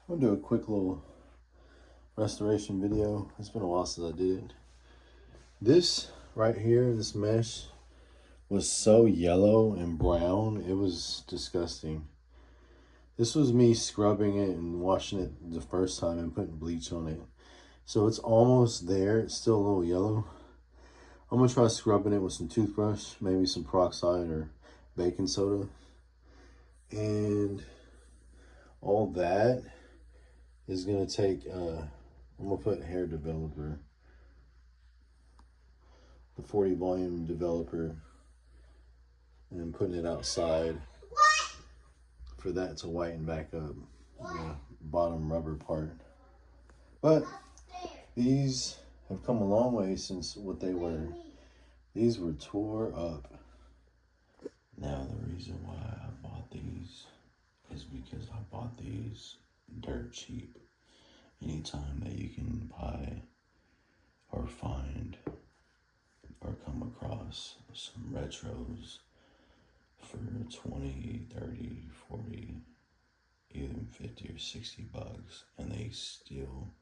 I'm gonna do a quick little restoration video. It's been a while since I did it. This right here, this mesh, was so yellow and brown, it was disgusting. This was me scrubbing it and washing it the first time and putting bleach on it. So it's almost there, it's still a little yellow. I'm gonna try scrubbing it with some toothbrush, maybe some peroxide or baking soda. And all that is gonna take, I'm gonna put hair developer, the 40 volume developer, and putting it outside for that to whiten back up the bottom rubber part. But these have come a long way since what they were. These were tore up. Now the reason why I bought these is because I bought these dirt cheap. Anytime that you can buy or find or come across some retros for 20, 30, 40, even 50 or 60 bucks, and they still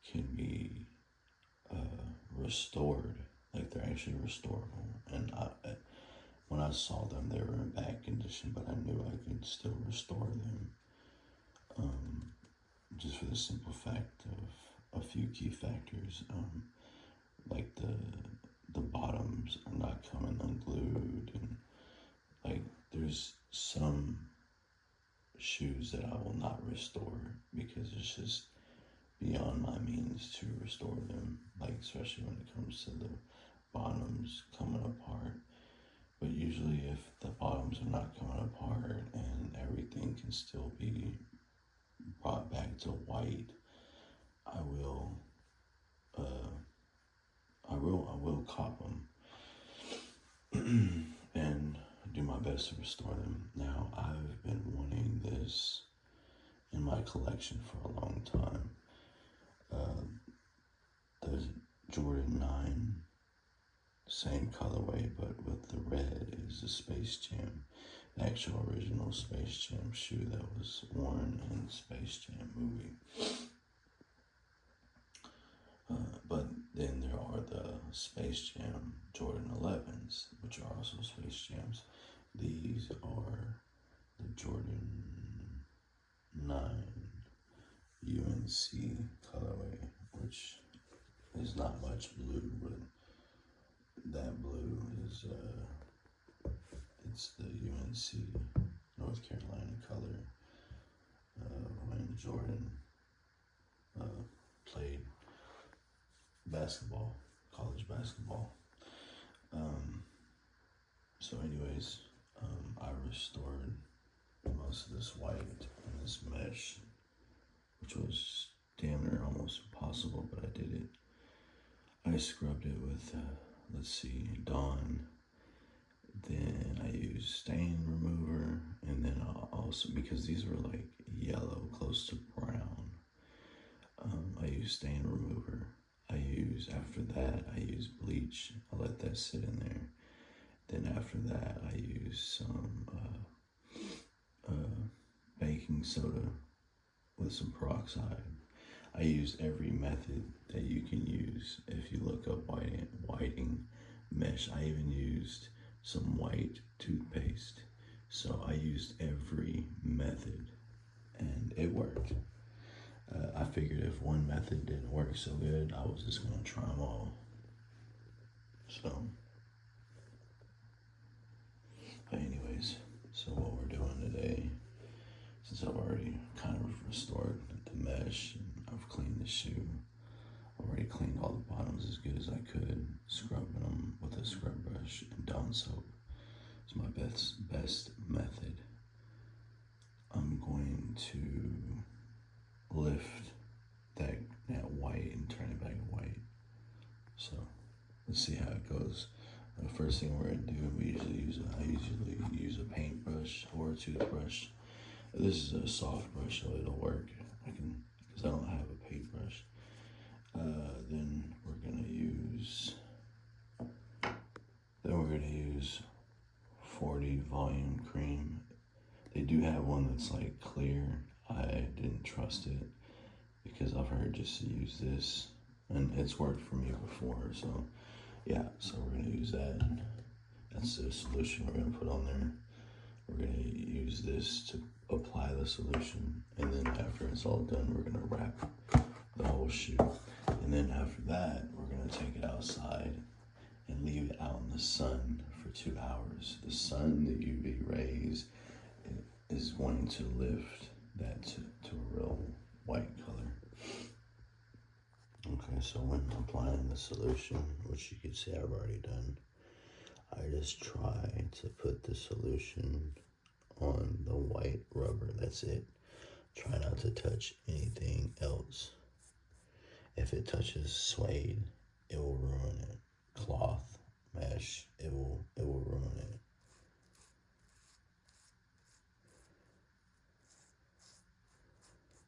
can be restored, like they're actually restorable. And when I saw them, they were in bad condition, but I knew I could still restore them, just for the simple fact of a few key factors, like the bottoms are not coming unglued, and like there's some shoes that I will not restore because it's just beyond my means to restore them, like especially when it comes to the bottoms coming apart. But usually if the bottoms are not coming apart and everything can still be brought back to white, I will cop them and do my best to restore them. Now, I've been wanting this in my collection for a long time. The Jordan 9, same colorway, but with the red is the Space Jam, the actual original Space Jam shoe that was worn in the Space Jam movie. But then there are the Space Jam Jordan 11s, which are also Space Jams. These are the Jordan 9 UNC colorway, which is not much blue, but that blue is it's the UNC North Carolina color when Jordan played basketball, college basketball. So anyways, I restored most of this white and this mesh, which was damn near almost impossible, but I did it. I scrubbed it with, Dawn. Then I used stain remover, and then I also, because these were like yellow, close to brown, I used stain remover. After that, I used bleach. I let that sit in there. Then after that, I used some baking soda with some peroxide. I used every method that you can use. If you look up whiting mesh, I even used some white toothpaste. So I used every method and it worked. I figured if one method didn't work so good, I was just gonna try them all. So, but anyways, so what we're doing today, since I've already kind of restored the mesh and I've cleaned the shoe, already cleaned all the bottoms as good as I could, scrubbing them with a scrub brush and Dawn soap. It's my best method. I'm going to lift that white and turn it back white. So let's see how it goes. The first thing we're gonna do, I usually use a paintbrush or a toothbrush. This is a soft brush, so it'll work. Because I don't have a paintbrush. Then we're gonna use 40 volume cream. They do have one that's like clear. I didn't trust it because I've heard just to use this, and it's worked for me before. So yeah, so we're gonna use that. That's the solution we're gonna put on there. We're gonna use this to apply the solution, and then after it's all done, we're gonna wrap the whole shoe. And then after that, we're gonna take it outside and leave it out in the sun for 2 hours. The sun, the UV rays, is wanting to lift that to a real white color. Okay, so when applying the solution, which you can see I've already done, I just try to put the solution on the white rubber. That's it. Try not to touch anything else. If it touches suede, it will ruin it. Cloth, mesh, it will ruin it.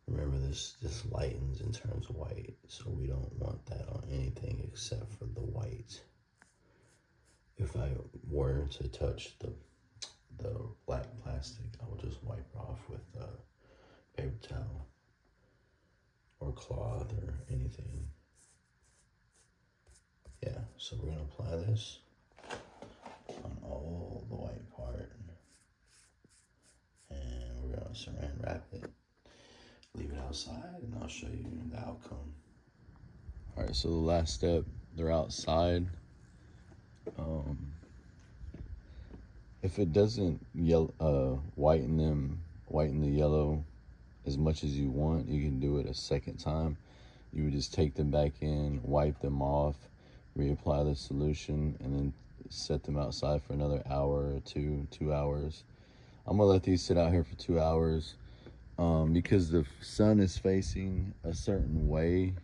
Remember, this lightens and turns white, so we don't want that on anything except for the white. If I were to touch the black plastic, I will just wipe it off with a paper towel or cloth or anything. Yeah, so we're gonna apply this on all the white part, and we're gonna saran wrap it, leave it outside, and I'll show you the outcome. All right, so the last step, they're outside. If it doesn't whiten the yellow as much as you want, you can do it a second time. You would just take them back in, wipe them off, reapply the solution, and then set them outside for another hour or 2 hours. I'm gonna let these sit out here for 2 hours because the sun is facing a certain way.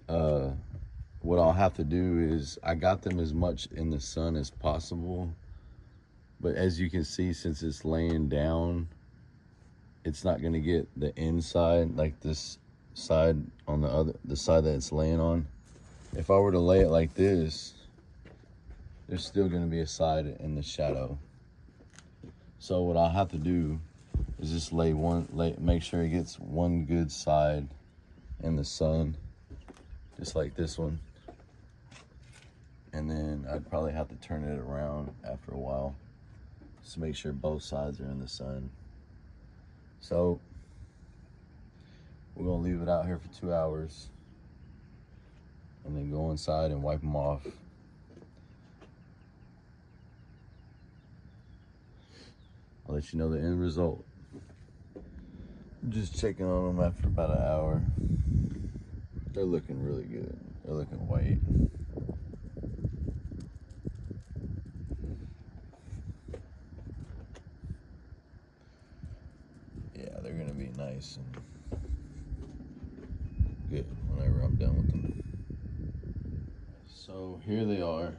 What I'll have to do is, I got them as much in the sun as possible, but as you can see, since it's laying down, it's not gonna get the inside, like this side on the side that it's laying on. If I were to lay it like this, there's still gonna be a side in the shadow. So what I'll have to do is just make sure it gets one good side in the sun, just like this one. And then I'd probably have to turn it around after a while, just to make sure both sides are in the sun. So we're gonna leave it out here for 2 hours and then go inside and wipe them off. I'll let you know the end result. I'm just checking on them after about an hour. They're looking really good. They're looking white. Yeah, they're gonna be nice and good whenever I'm done with them. So here they are.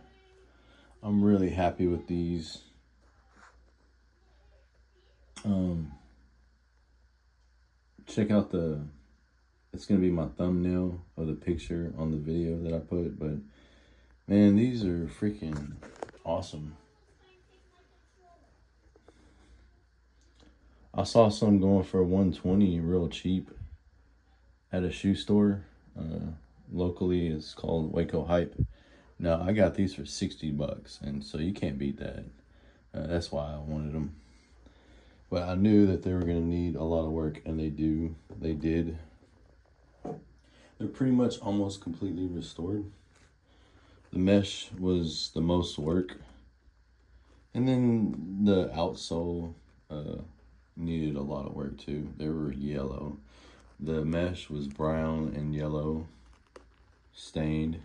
I'm really happy with these. Check out it's gonna be my thumbnail of the picture on the video that I put, but man, these are freaking awesome. I saw some going for $120 real cheap at a shoe store. Locally, it's called Waco Hype. Now, I got these for $60, and so you can't beat that. That's why I wanted them. But I knew that they were going to need a lot of work, and they did. They're pretty much almost completely restored. The mesh was the most work. And then the outsole needed a lot of work too. They were yellow. The mesh was brown and yellow, stained.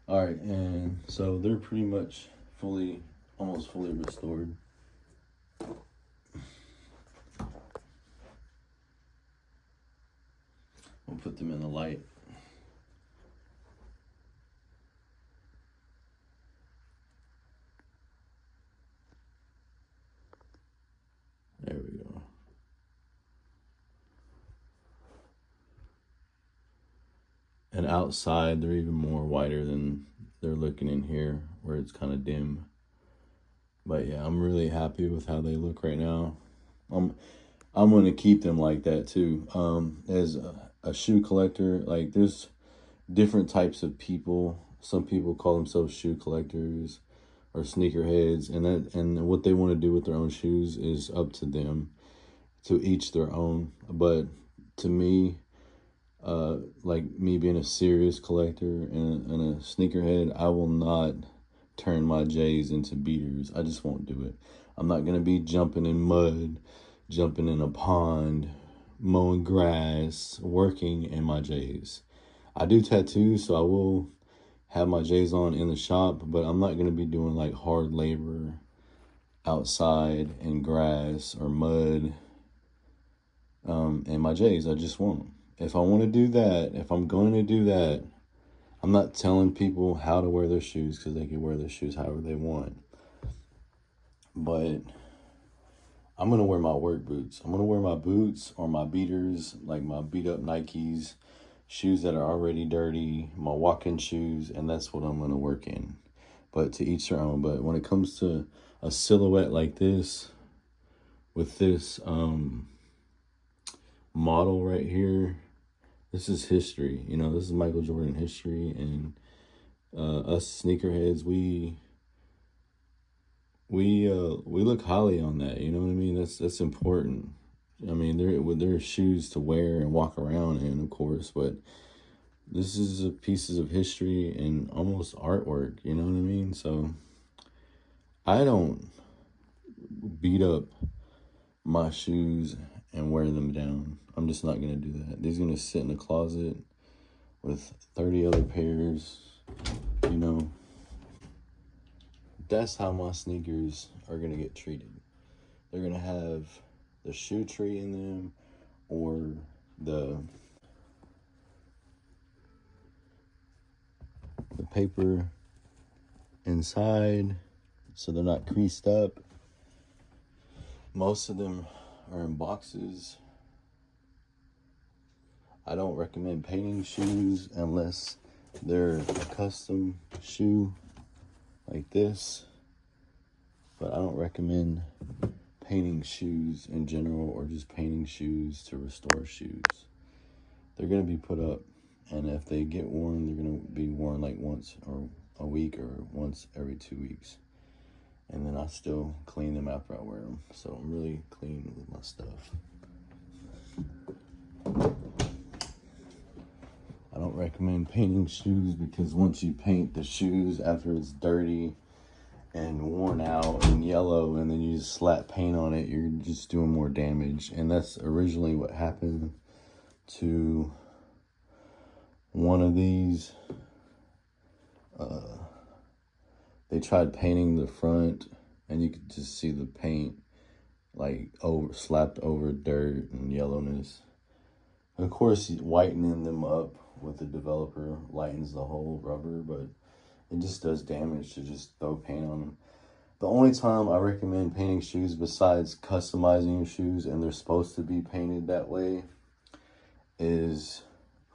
All right, and so they're pretty much almost fully restored. We'll put them in the light. There we go. And outside, they're even more whiter than they're looking in here, where it's kind of dim. But yeah, I'm really happy with how they look right now. I'm going to keep them like that too. As a shoe collector, like there's different types of people. Some people call themselves shoe collectors or sneakerheads, and what they want to do with their own shoes is up to them, to each their own. But to me, like me being a serious collector and a sneakerhead, I will not turn my J's into beaters. I just won't do it. I'm not gonna be jumping in mud, jumping in a pond, mowing grass, working in my J's. I do tattoos, so I will have my J's on in the shop, but I'm not gonna be doing like hard labor outside in grass or mud in my J's. I just won't. If I want to do that, if I'm going to do that, I'm not telling people how to wear their shoes, because they can wear their shoes however they want. But I'm going to wear my work boots. I'm going to wear my boots or my beaters, like my beat up Nikes, shoes that are already dirty, my walking shoes, and that's what I'm going to work in. But to each their own. But when it comes to a silhouette like this, with this model right here, this is history. You know, this is Michael Jordan history, and us sneakerheads, we look highly on that. You know what I mean? That's important. I mean, there are shoes to wear and walk around in, of course, but this is pieces of history and almost artwork. You know what I mean? So I don't beat up my shoes and wear them down. I'm just not gonna do that. These are gonna sit in the closet with 30 other pairs. You know, that's how my sneakers are gonna get treated. They're gonna have the shoe tree in them, or the paper inside, so they're not creased up. Most of them are in boxes. I don't recommend painting shoes unless they're a custom shoe like this. But I don't recommend painting shoes in general, or just painting shoes to restore shoes. They're going to be put up, and if they get worn, they're going to be worn like once or a week or once every 2 weeks. And then I still clean them after I wear them. So I'm really clean with my stuff. I don't recommend painting shoes, because once you paint the shoes after it's dirty and worn out and yellow, and then you just slap paint on it, you're just doing more damage. And that's originally what happened to one of these. They tried painting the front, and you could just see the paint like slapped over dirt and yellowness. And of course, whitening them up with the developer lightens the whole rubber, but it just does damage to just throw paint on them. The only time I recommend painting shoes, besides customizing your shoes and they're supposed to be painted that way, is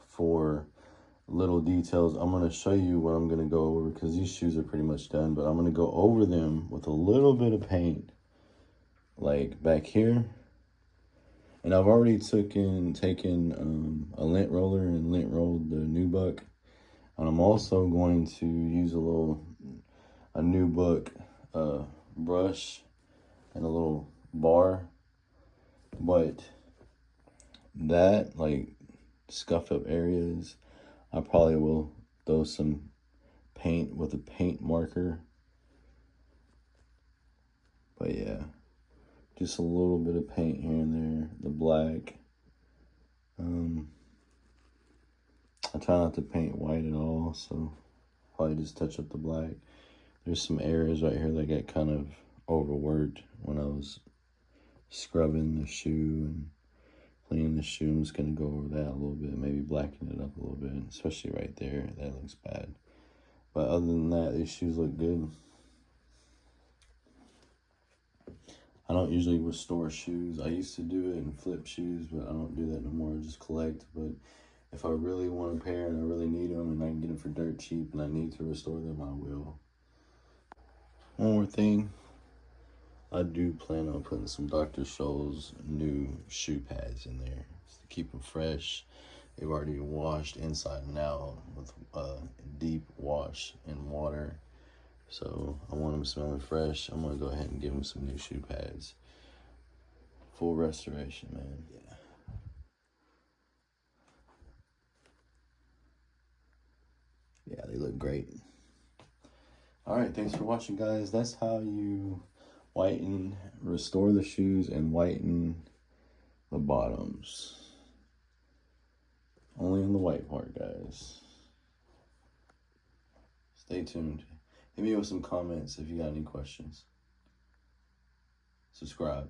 for little details. I'm going to show you what I'm going to go over, because these shoes are pretty much done, but I'm going to go over them with a little bit of paint, like back here. And I've already taken a lint roller and lint rolled the nubuck. And I'm also going to use a nubuck brush and a little bar. But that, like, scuffed up areas, I probably will throw some paint with a paint marker. But yeah, just a little bit of paint here and there, the black. I try not to paint white at all, so probably just touch up the black. There's some areas right here that got kind of overworked when I was scrubbing the shoe and cleaning the shoe. I'm just going to go over that a little bit, maybe blacken it up a little bit, especially right there. That looks bad. But other than that, these shoes look good. I don't usually restore shoes. I used to do it and flip shoes, but I don't do that no more. I just collect. But if I really want a pair and I really need them and I can get them for dirt cheap and I need to restore them, I will. One more thing. I do plan on putting some Dr. Scholl's new shoe pads in there to keep them fresh. They've already washed inside and out with a deep wash in water. So I want them smelling fresh. I'm gonna go ahead and give them some new shoe pads. Full restoration, man. Yeah, they look great. All right, thanks for watching, guys. That's how you whiten, restore the shoes, and whiten the bottoms. Only on the white part, guys. Stay tuned. Hit me with some comments if you got any questions. Subscribe.